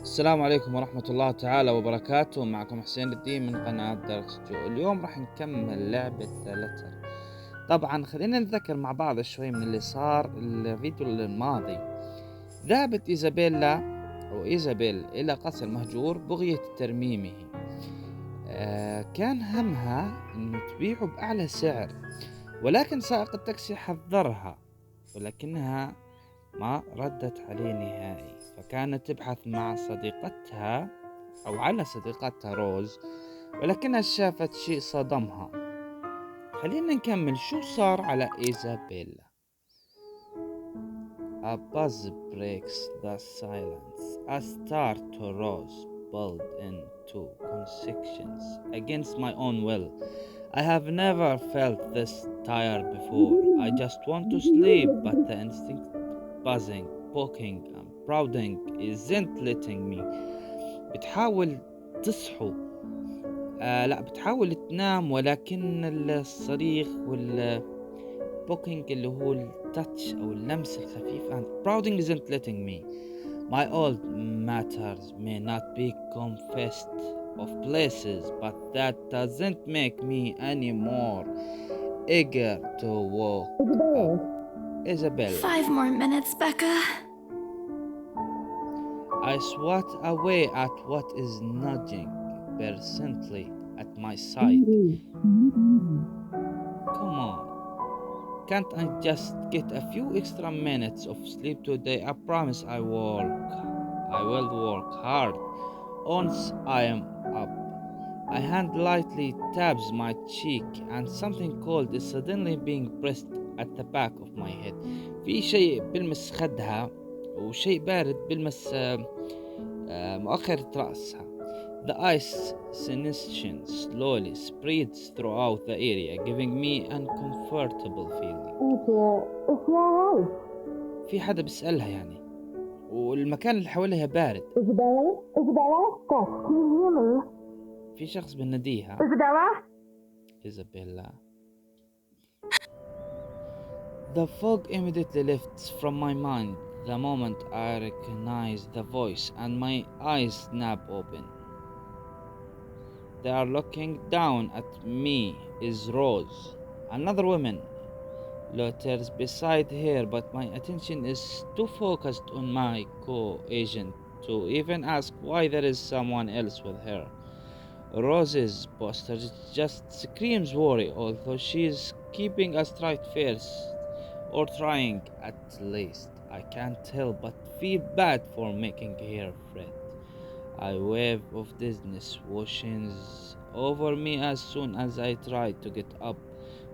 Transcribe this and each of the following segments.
السلام عليكم ورحمة الله تعالى وبركاته. معكم حسين الدين من قناة درس جو. اليوم راح نكمل لعبة لتر. طبعا خلينا نتذكر مع بعض شوي من اللي صار الفيديو الماضي. ذهبت إيزابيل إلى قصر مهجور بغية ترميمه. كان همها أنه تبيعه بأعلى سعر، ولكن سائق التاكسي حذرها، ولكنها ما ردت عليه نهائي. فكانت تبحث مع صديقتها أو على صديقتها روز، ولكنها شافت شيء صدمها. خلينا نكمل شو صار على إيزابيلا. A buzz breaks the silence. A star to rose pulled into constrictions against my own will. I have never felt this tired before. I just want to sleep, but the instinct buzzing, poking and prodding isn't letting me. بتحاول تصحو بتحاول تنام، ولكن الصريخ والبوكينج اللي هو التاتش أو اللمس الخفيف and prodding isn't letting me. My old matters may not be confessed of places, but that doesn't make me any more eager to walk up. Isabella. 5 more minutes, Becca. I swat away at what is nudging persistently at my side. Come on. Can't I just get a few extra minutes of sleep today? I promise I will work hard once I am up. A hand lightly taps my cheek and something cold is suddenly being pressed at the back of my head. في شيء بلمس خدها وشيء بارد بلمس مؤخرة رأسها. The ice sensation slowly spreads throughout the area, giving me an uncomfortable feeling. في حدا بيسألها يعني، والمكان اللي حواليها بارد. في شخص بناديها. إيزابيلا. The fog immediately lifts from my mind the moment I recognize the voice, and my eyes snap open. They are looking down at me is Rose. Another woman loiters beside her, but my attention is too focused on my co-agent to even ask why there is someone else with her. Rose's posture just screams worry, although she is keeping a straight face, or trying at least. I can't help but feel bad for making her fret. A wave of dizziness washes over me as soon as I try to get up,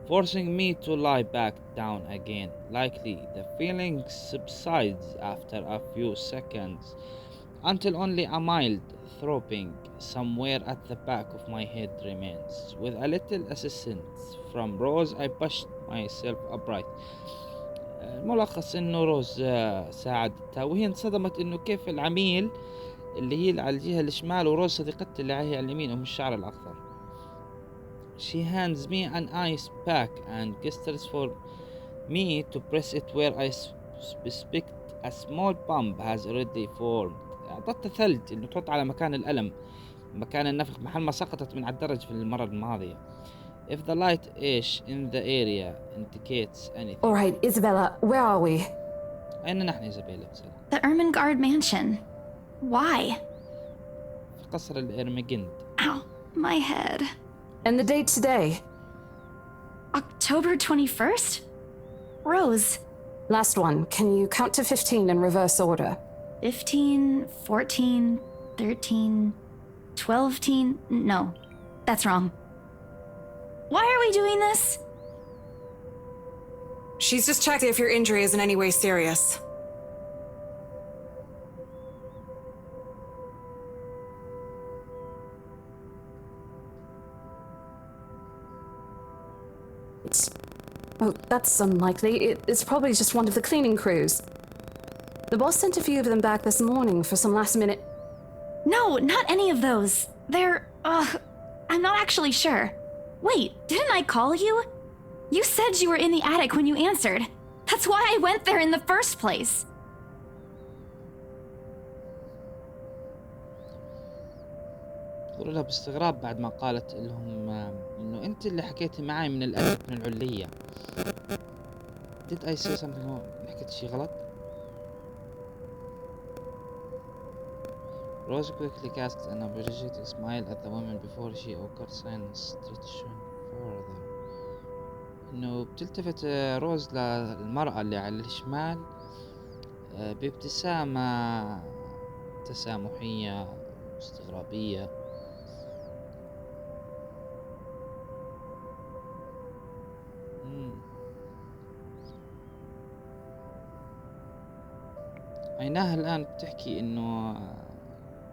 forcing me to lie back down again. Likely the feeling subsides after a few seconds, until only a mild throbbing somewhere at the back of my head remains. With a little assistance from Rose, I pushed myself upright. الملخص انه روز ساعدتها، وهي انصدمت انه كيف العميل اللي هي على الجهة الشمال وروز صديقتها اللي هي على اليمين ام الشعر الاخضر. She hands me an ice pack and gestures for me to press it where I suspect a small bump has already formed. اعطتها ثلج انه تحط على مكان الألم، مكان النفخ، محل ما سقطت من على الدرج في المرة الماضية. If the light ash in the area indicates anything. All right, Isabella, where are we? أين نحن إيزابيلا؟ The Ermengarde mansion. Why? في قصر الإرمجند. Ow, my head. And the date today? October 21st? Rose. Last one. Can you count to 15 in reverse order? 15, 14, 13, 12. No, that's wrong. Why are we doing this? She's just checking if your injury is in any way serious. Oh, that's unlikely. It's probably just one of the cleaning crews. The boss sent a few of them back this morning for some last-minute... No, not any of those. They're, I'm not actually sure. Wait, didn't I call you? You said you were in the attic when you answered. That's why I went there in the first place. ينظروا لها باستغراب بعد ما قالت لهم إنه أنت اللي حكيتي معي من الأدب من العلية. Did I say something wrong؟ حكيت شي غلط؟ Rose quickly cast an apologetic smile at the woman before she occurred silence stretching further. إنه بتلتفت روز للمرأة اللي على الشمال بابتسامة تسامحية استغرابية. عيناها الآن بتحكي إنه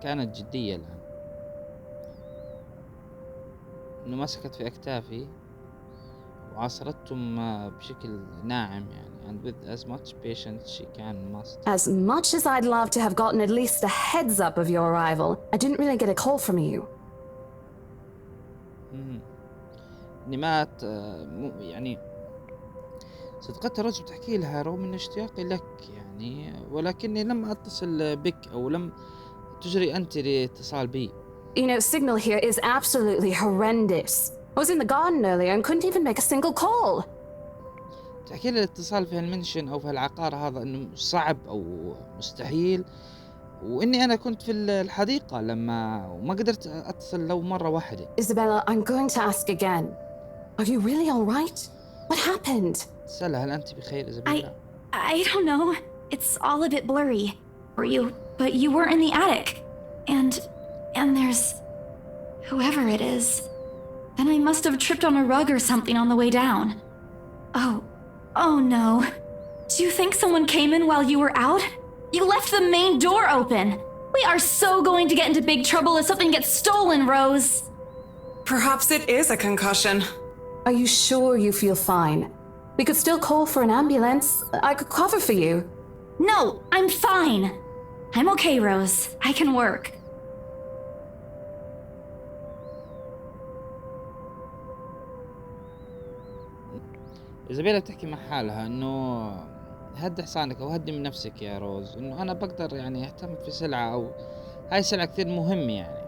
كانت جدية الآن، إنه مسكت في أكتافي وعاصرتهم بشكل ناعم يعني and with as much patience she must. As much as I'd love to have gotten at least a heads up of your arrival, I didn't really get a call from you. إني ما يعني صدقتها روز بتحكي لها رغم من اشتياقي لك يعني، ولكني لم أتصل بك أو لم تجري أنت الاتصال بي. You know, signal here is absolutely horrendous. I was in the garden earlier and couldn't even make a single call. تحكي لي الاتصال في هالمنشن أو في هالعقار هذا إنه صعب أو مستحيل، وإني أنا كنت في الحديقة لما وما قدرت أتصل لو مرة واحدة. Isabella, I'm going to ask again. Are you really all right? What happened? سألها هل أنت بخير إيزابيلا؟ I don't know. It's all a bit blurry. But you were in the attic. And there's whoever it is. Then I must have tripped on a rug or something on the way down. Oh no. Do you think someone came in while you were out? You left the main door open. We are so going to get into big trouble if something gets stolen, Rose. Perhaps it is a concussion. Are you sure you feel fine? We could still call for an ambulance. I could cover for you. No, I'm fine. I'm okay, Rose. I can work. إيزابيلا بتحكي مع حالها إنه هدي حصانك أو هدي من نفسك يا روز، إنه أنا بقدر يعني أهتم في سلعة أو هاي سلعة كثير مهمة يعني،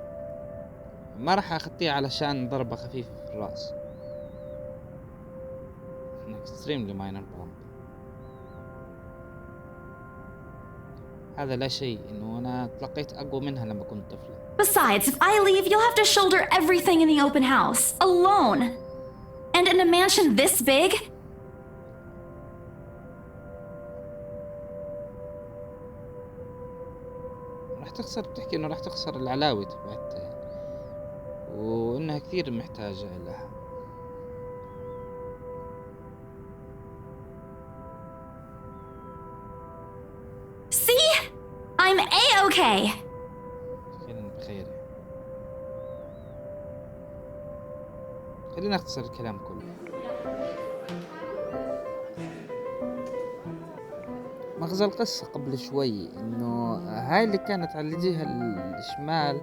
ما راح أخطيها علشان ضربة خفيفة في الرأس. extremely minor bump. هذا لا شيء، إنه أنا تلقيت أقوى منها لما كنت طفلة. Besides, if I leave, you'll have to shoulder everything in the open house, alone. And in a mansion this big? راح تخسر، بتحكي إنه راح تخسر العلاوي تبعتها وإنها كثير محتاجة لها. See? I'm A-okay. خلينا بخير. خلينا نختصر الكلام كله. مغزى القصة قبل شوي إنه هاي اللي كانت على الجهة الشمال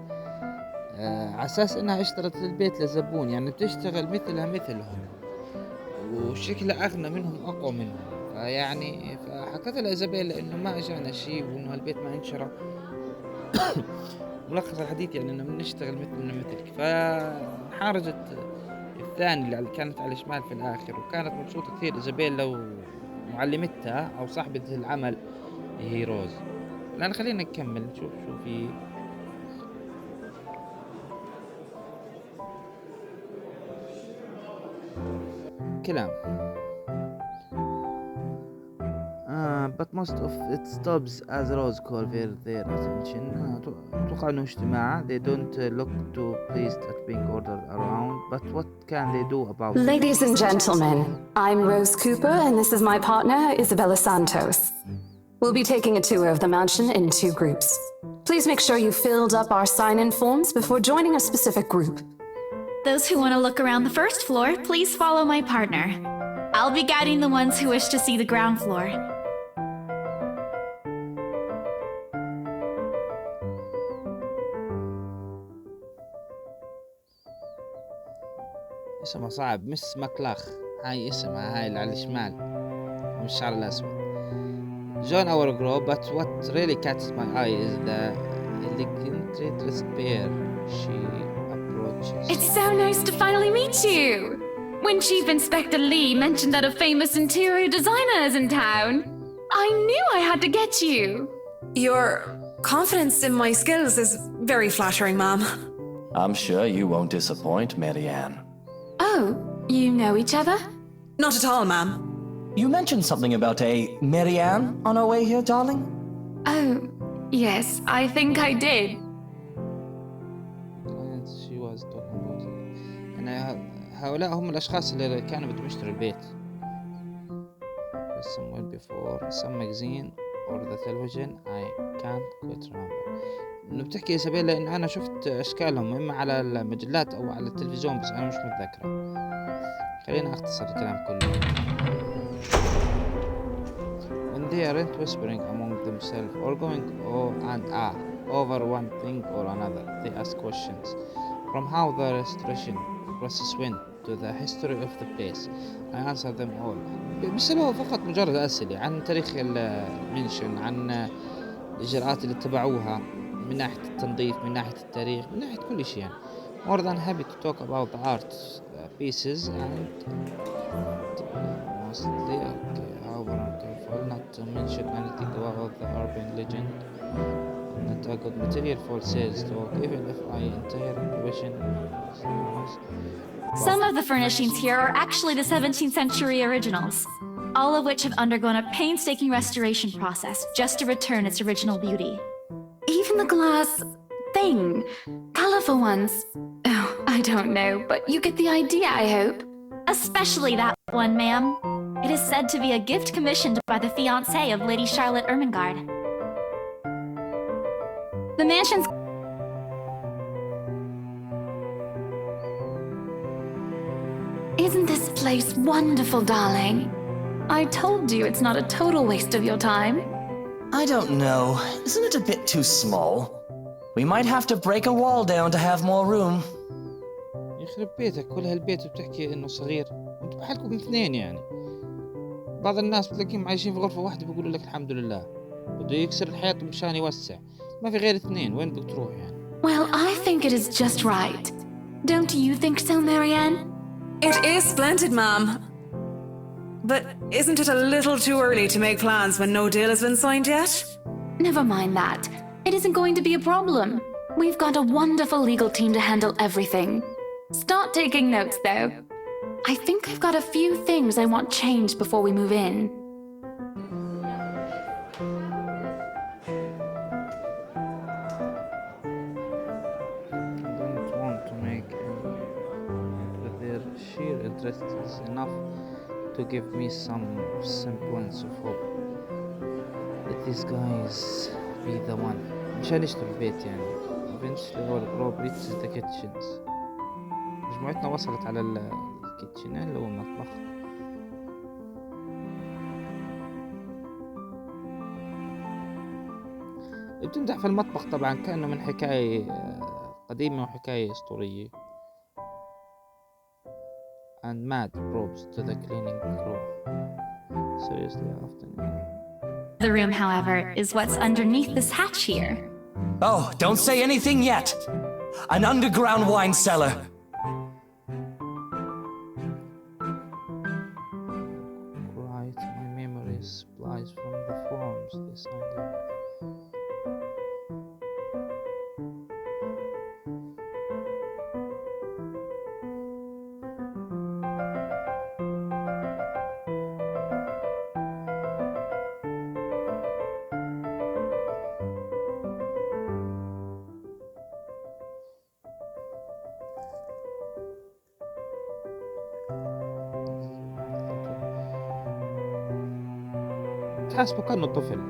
على أساس إنها اشترت البيت لزبون، يعني بتشتغل مثلهم وشكلها أغنى منهم أقوى منهم، فيعني فحكت لها إيزابيلا إنه ما إجانا شيء وإنه البيت ما انشرى. ملخص الحديث يعني إنه بنشتغل مثلك. فحارجت الثاني اللي كانت على الشمال في الآخر، وكانت مبسوطة كثير إيزابيلا ومعلمتها أو صاحبة العمل هي روز. الآن خلينا نكمل نشوف شو في كلام. but most of it stops as Rose call their attention. أتوقع إنه اجتماع. They don't look too pleased at being ordered around, but what can they do about it? Ladies and gentlemen, I'm Rose Cooper and this is my partner, Isabella Santos. We'll be taking a tour of the mansion in 2 groups. Please make sure you filled up our sign-in forms before joining a specific group. Those who want to look around the first floor, please follow my partner. I'll be guiding the ones who wish to see the ground floor. اسمها صعب، مس ماكلاخ هاي اسمها، هاي اللي على الشمال والشعر الأسود. Join our group, but what really catches my eye is the elegant pair she so nice to finally meet you. When Chief Inspector Lee mentioned that a famous interior designer is in town, I knew I had to get you. Your confidence in my skills is very flattering, ma'am. I'm sure you won't disappoint, Marianne. Oh, you know each other? Not at all, ma'am. You mentioned something about a Marianne on our way here, darling? Oh, yes, I think I did. She was talking about it. يعني هؤلاء هم الأشخاص اللي كانوا بدهم يشتروا البيت. Somewhere before some magazine or the television I can't quite remember. إنه بتحكي إيزابيلا إن أنا شفت أشكالهم إما على المجلات أو على التلفزيون بس أنا مش متذكرة. خلينا أختصر الكلام كله. When they aren't whispering among themselves or going oh and ah over one thing or another, they ask questions. From how the restoration process went to the history of the place, I answer them all. بيسألوه فقط مجرد أسئلة عن تاريخ المنشن، عن الإجراءات اللي اتبعوها من ناحية التنظيف، من ناحية التاريخ، من ناحية كل شيء يعني. More than happy to talk about the art pieces and mostly okay, however I'm careful not to mention anything about the urban legend. Not a good material for sales talk, even if I entire impression. Some of the furnishings here are actually the 17th century originals, all of which have undergone a painstaking restoration process just to return its original beauty. Even the glass thing, colorful ones. Oh, I don't know, but you get the idea, I hope. Especially that one, ma'am. It is said to be a gift commissioned by the fiancée of Lady Charlotte Ermengarde. The mansion's Isn't this place wonderful, darling? I told you it's not a total waste of your time. I don't know. Isn't it a bit too small? We might have to break a wall down to have more room. يخرب بيتك، كل هالبيت بتحكي إنه صغير، وأنتوا بحالكم اثنين يعني. بعض الناس بتلاقيهم عايشين في غرفة واحدة بيقولوا لك الحمد لله، بده يكسر الحياة مشان يوسع، ما في غير اثنين، وين بدك تروح يعني؟ Well, I think it is just right. Don't you think so, Marianne? It is splendid, ma'am. But isn't it a little too early to make plans when no deal has been signed yet? Never mind that. It isn't going to be a problem. We've got a wonderful legal team to handle everything. Start taking notes, though. I think I've got a few things I want changed before we move in. Sheer interest is enough to give me some semblance of hope that these guys be the one. مشان يشتروا البيت يعني. Eventually all Rob reaches the kitchens. مجموعتنا وصلت على الكيتشن اللي هو المطبخ. بتمدح في المطبخ طبعا كأنه من حكاية قديمة وحكاية أسطورية. And mad probes to the cleaning crew. Seriously, often. The room, however, is what's underneath this hatch here. Oh, don't say anything yet! An underground wine cellar! Right, my memory supplies from the forums this idea. حاسبه كأنه طفل.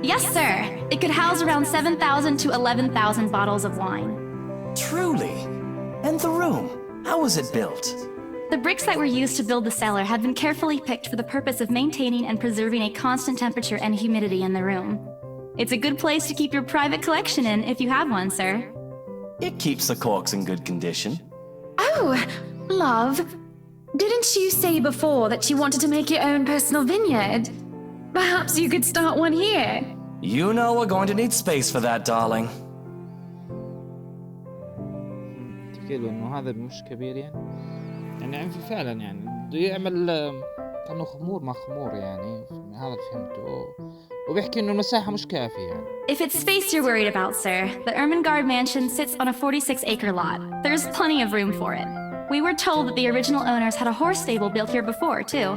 Yes, sir. It could house around 7,000 to 11,000 bottles of wine. Truly? And the room? How was it built? The bricks that were used to build the cellar had been carefully picked for the purpose of maintaining and preserving a constant temperature and humidity in the room. It's a good place to keep your private collection in if you have one, sir. It keeps the corks in good condition. Oh, love. Didn't you say before that you wanted to make your own personal vineyard? Perhaps you could start one here. You know we're going to need space for that, darling. تحكي له إنه هذا مش كبير يعني فعلا يعني بده يعمل كأنه خمور مع خمور يعني هذا اللي فهمته وبيحكي إنه المساحة مش كافية يعني. If it's space you're worried about, sir, the Ermengarde mansion sits on a 46-acre lot. There's plenty of room for it. We were told that the original owners had a horse stable built here before, too.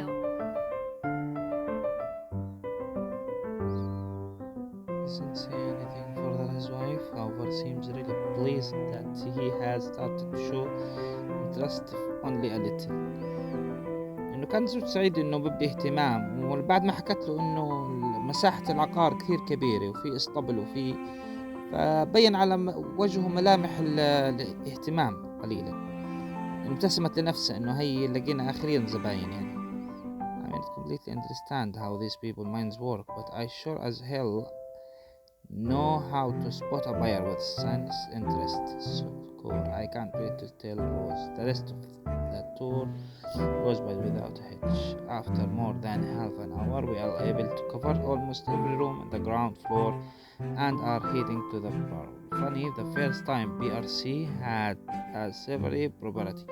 Doesn't say anything further. His wife, however, seems really pleased that he has started to show interest only a little. إنه كان زوج سعيد إنه بدي اهتمام وبعد ما حكت له إنه مساحة العقار كثير كبيرة وفي اسطبل وفي فبين على وجهه ملامح الاهتمام قليلا. ابتسمت لنفسه إنه هي لقينا آخرين زباين يعني. I mean, completely understand how these people minds work, but I sure as hell know how to spot a buyer with sense interest. So cool. I can't wait to tell Rose. The rest of the tour goes by without a hitch. After more than half an hour, we are able to cover almost every room on the ground floor and are heading to the bar. Funny, the first time BRC had a savory property.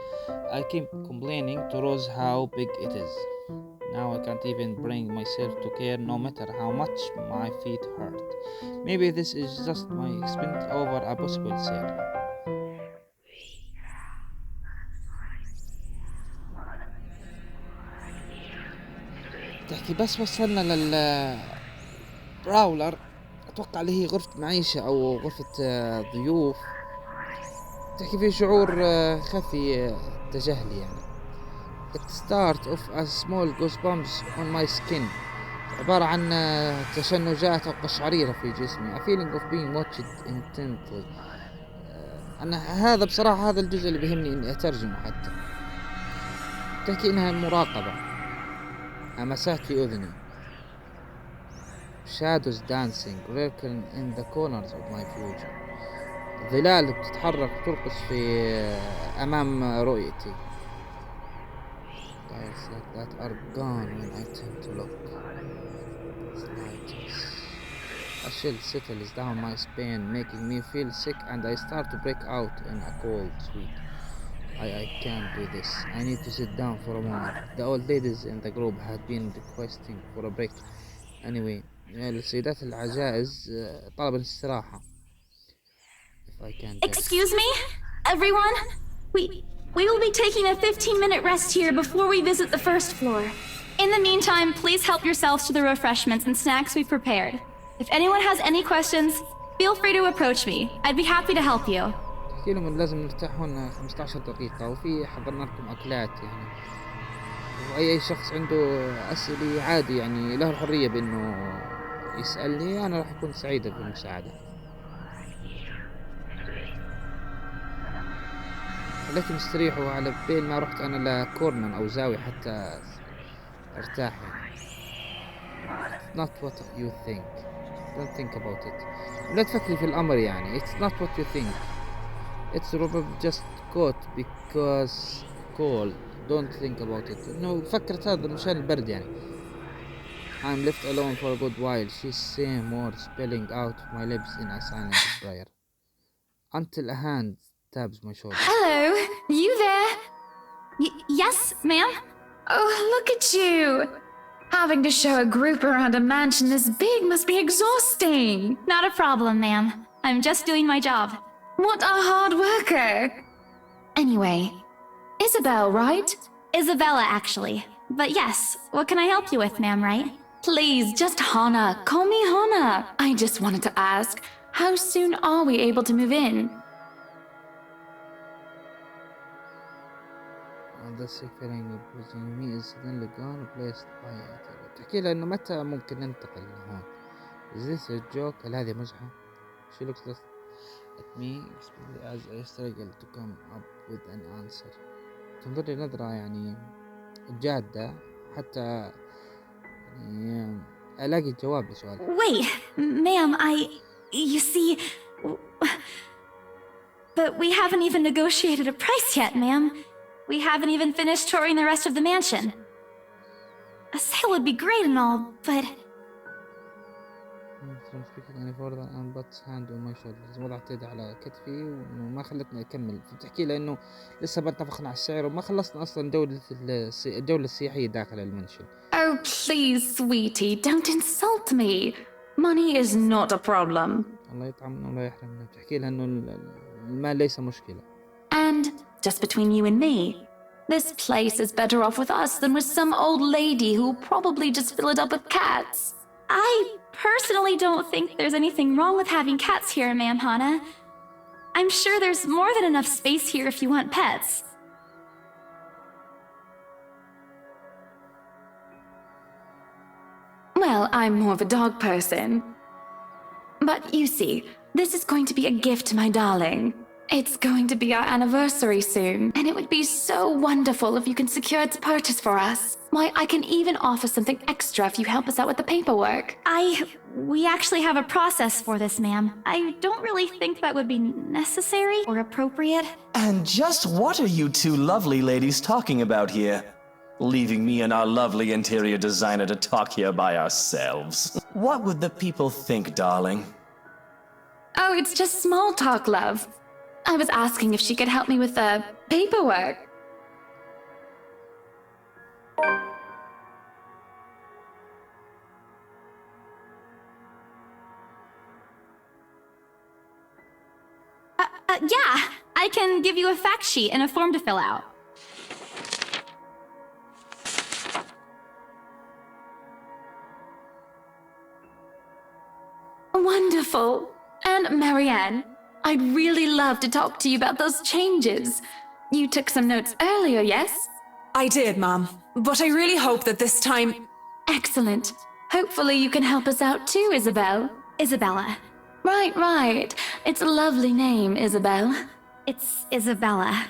I keep complaining to Rose how big it is. Now I can't even bring myself to care no matter how much my feet hurt. Maybe this is just my expense over a possible sale. تحكي بس وصلنا براولر أتوقع اللي هي غرفة معيشة أو غرفة ضيوف. تحكي في شعور خفي تجاهلي يعني. It starts off as small goosebumps on my skin. عبارة عن تشنجات أو قشعريرة في جسمي. A feeling of being watched intently. أنا هذا بصراحة هذا الجزء اللي بيهمني إني أترجمه حتى. تحكي إنها مراقبة. همسات في أذني. Shadows dancing, lurking in the corners of my future. ظلال بتتحرك وترقص في أمام رؤيتي. Guys like that are gone when I tend to look. It's like this. A chill settles down my spine, making me feel sick, and I start to break out in a cold sweat. I can't do this. I need to sit down for a moment. The old ladies in the group had been requesting for a break. Anyway, السيدات العجائز طلبوا الاستراحة. If I can just... Excuse me? Everyone? We will be taking a 15-minute rest here before we visit the first floor. In the meantime, please help yourselves to the refreshments and snacks we've prepared. If anyone has any questions, feel free to approach me. I'd be happy to help you. تحكي لهم لازم نرتاح هنا 15 دقيقة وفي حضرنا لكم أكلات يعني. وأي شخص عنده أسئلة عادي يعني له الحرية بأنه يسألني. أنا راح أكون سعيدة بالمساعدة. لكن استريحوا على بين ما رحت أنا لكورنر أو زاوية حتى أرتاح يعني. It's not what you think. Don't think about it. لا تفكري في الأمر يعني. It's not what you think. It's probably just caught because cold. Don't think about it. إنه فكرت هذا مشان البرد يعني. I'm left alone for a good while. She's saying words spilling out of my lips in a silent prayer. Until a hand taps my shoulder. Hello, you there? Yes, ma'am? Oh, look at you! Having to show a group around a mansion this big must be exhausting. Not a problem, ma'am. I'm just doing my job. What a hard worker! Anyway, Isabel, right? Isabella, actually. But yes, what can I help you with, ma'am, right? Please, just Hannah. Call me Hannah. I just wanted to ask, how soon are we able to move in? The sick feeling of losing me is suddenly gone, replaced by it. تحكي لها إنه متى ممكن ننتقل لهون. Is this a joke? هل هذه مزحة? She looks at me as I struggle to come up with an answer. تنظر لي نظرة يعني جادة حتى يعني ألاقي جواب لسؤال. Wait, ma'am, you see... But we haven't even negotiated a price yet, ma'am. We haven't even finished touring the rest of the mansion. A sale would be great and all, but... يعني فورا and puts hand on my shoulders. وضعت يدي على كتفي وما خلتني أكمل. فبتحكي لي إنه لسه ما اتفقنا على السعر وما خلصنا أصلا الجولة السياحية داخل المنشن. Oh, please, sweetie, don't insult me. Money is not a problem. الله يطعمنا ولا يحرمنا. بتحكي لها إنه المال ليس مشكلة. And just between you and me, this place is better off with us than with some old lady who'll probably just fill it up with cats. I personally don't think there's anything wrong with having cats here, Ma'am Hana. I'm sure there's more than enough space here if you want pets. Well, I'm more of a dog person. But you see, this is going to be a gift to my darling. It's going to be our anniversary soon, and it would be so wonderful if you can secure its purchase for us. Why, I can even offer something extra if you help us out with the paperwork. We actually have a process for this, ma'am. I don't really think that would be necessary or appropriate. And just what are you two lovely ladies talking about here? Leaving me and our lovely interior designer to talk here by ourselves. What would the people think, darling? Oh, it's just small talk, love. I was asking if she could help me with the paperwork. Yeah, I can give you a fact sheet and a form to fill out. Wonderful. And Marianne, I'd really love to talk to you about those changes. You took some notes earlier, yes? I did, Mom. But I really hope that this time... Excellent. Hopefully you can help us out too, Isabel. Isabella. Right. It's a lovely name, Isabel. It's Isabella.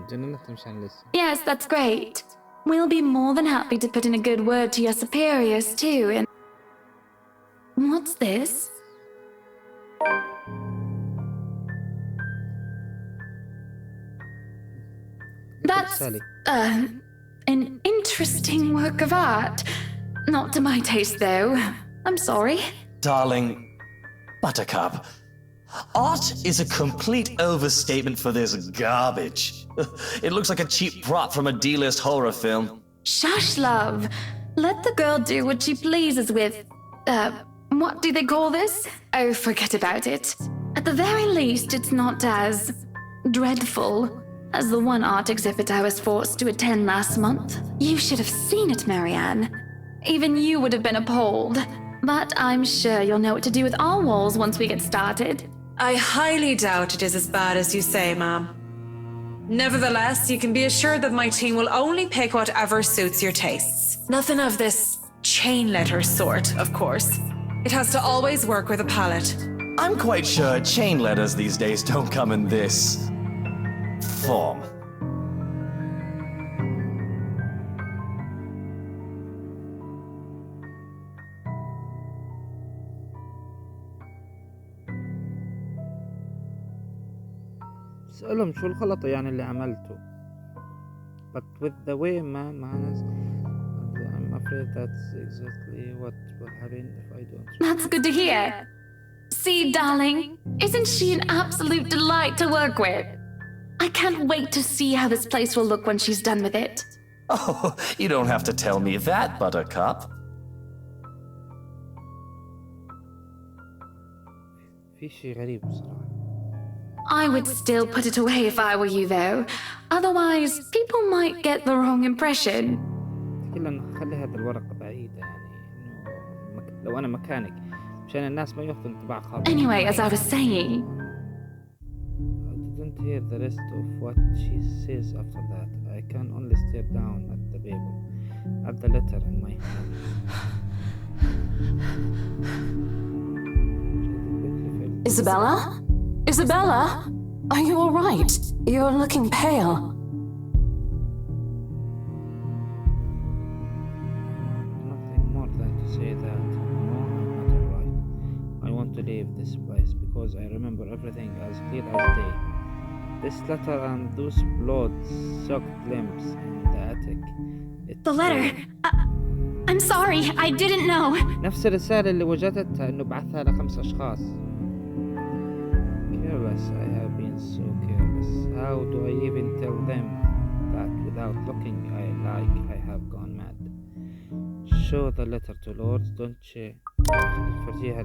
جننت مشان لسه. Yes, that's great. We'll be more than happy to put in a good word to your superiors too, and... What's this? That's, Sally. an interesting work of art. Not to my taste, though. I'm sorry. Darling, Buttercup, art is a complete overstatement for this garbage. It looks like a cheap prop from a D-list horror film. Shush, love. Let the girl do what she pleases with, what do they call this? Oh, forget about it. At the very least, it's not as dreadful as the one art exhibit I was forced to attend last month. You should have seen it, Marianne. Even you would have been appalled. But I'm sure you'll know what to do with our walls once we get started. I highly doubt it is as bad as you say, Ma'am. Nevertheless, you can be assured that my team will only pick whatever suits your tastes. Nothing of this chain letter sort, of course. It has to always work with a palette. I'm quite sure chain letters these days don't come in this form. سألهم شو الغلط يعني اللي عملته. But with the way man I'm afraid that's exactly what will happen if I don't. That's good to hear. See, darling, isn't she an absolute delight to work with? I can't wait to see how this place will look when she's done with it. Oh, you don't have to tell me that, Buttercup. في شيء غريب بصراحة. I would still put it away if I were you, though. Otherwise, people might get the wrong impression. كلا نخلي هذا الورقة بعيدة يعني إنه لو أنا مكانك مشان الناس ما ياخذوا انطباع خاطئ. Anyway, as I was saying, I didn't hear the rest of what she says after that. I can only stare down at the paper, at the letter in my hand. Isabella? Isabella? Are you all right? You're looking pale. Nothing more than to say that no, I'm not alright. I want to leave this place because I remember everything as clear as day. This letter and those blood-soaked limbs in the attic. The letter. I'm sorry, I didn't know. نفس الرسالة اللي وجدتها إنه بعثها ل5 أشخاص. Careless, I have been so careless. How do I even tell them that without looking I have gone mad? Show the letter to Lord, don't you? فرجيها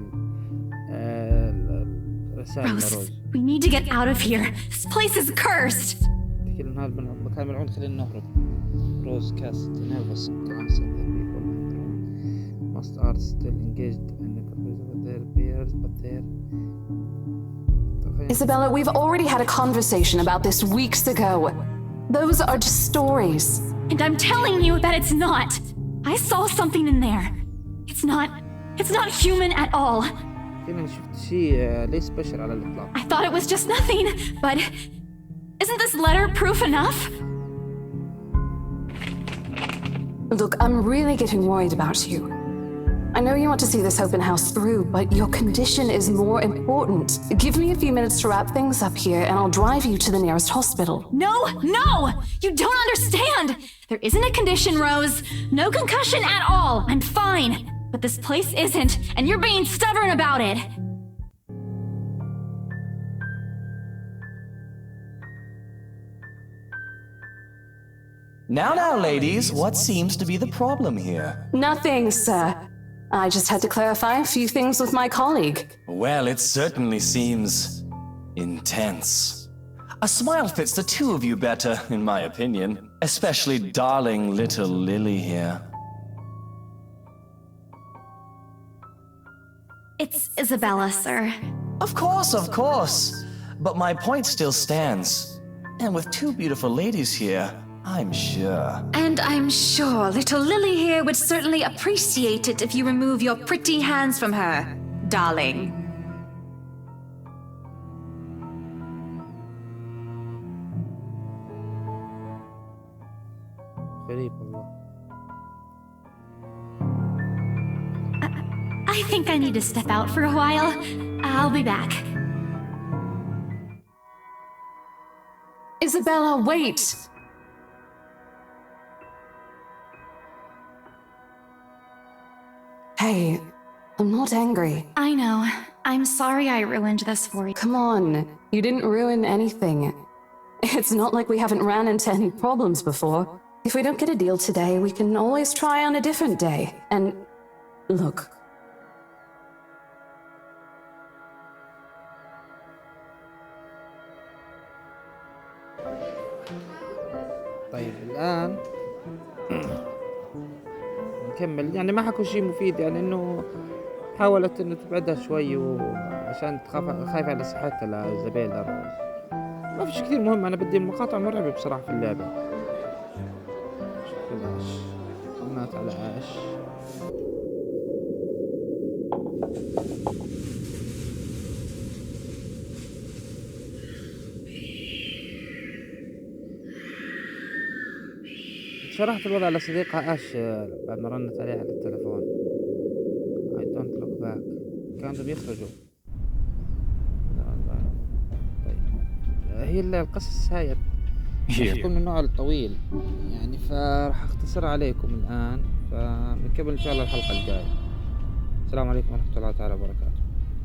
الرسالة لروز. We need to get out of here. This place is cursed. تحكي لهم هذا المكان ملعون، خلينا نهرب. Rose cast a nervous glance at the people in the room. Most are still engaged in the conversation with their peers, but they're... Isabella, we've already had a conversation about this weeks ago. Those are just stories. And I'm telling you that it's not. I saw something in there. It's not human at all. كنا شفت شيء ليس بشر على الإطلاق. I thought it was just nothing, but isn't this letter proof enough? Look, I'm really getting worried about you. I know you want to see this open house through, but your condition is more important. Give me a few minutes to wrap things up here, and I'll drive you to the nearest hospital. No! You don't understand! There isn't a condition, Rose. No concussion at all. I'm fine. But this place isn't, and you're being stubborn about it. Now, ladies, what seems to be the problem here? Nothing, sir. I just had to clarify a few things with my colleague. Well, it certainly seems intense. A smile fits the two of you better, in my opinion. Especially darling little Lily here. It's Isabella, sir. Of course. But my point still stands. And with two beautiful ladies here, I'm sure. And I'm sure little Lily here would certainly appreciate it if you remove your pretty hands from her, darling. غريب والله. I think I need to step out for a while. I'll be back. Isabella, wait! Hey, I'm not angry. I know. I'm sorry I ruined this for you. Come on, you didn't ruin anything. It's not like we haven't ran into any problems before. If we don't get a deal today, we can always try on a different day. And look. طيب الآن نكمل. يعني ما حكوا شيء مفيد، يعني إنه حاولت إنه تبعدها شوي عشان خايفة على صحتها لإيزابيلا روز. ما في شيء كثير مهم. أنا بدي المقاطع مرعبة بصراحة في اللعبة. بلاش قنات على عاش. شرحت الوضع لصديقها أش بعد ما رنت عليها على التلفون. I don't look back. كانوا بيخرجوا. طيب هي القصص هاي تكون من النوع الطويل يعني، فراح اختصر عليكم الآن، فنكمل إن شاء الله الحلقة الجاية. السلام عليكم ورحمة الله تعالى وبركاته.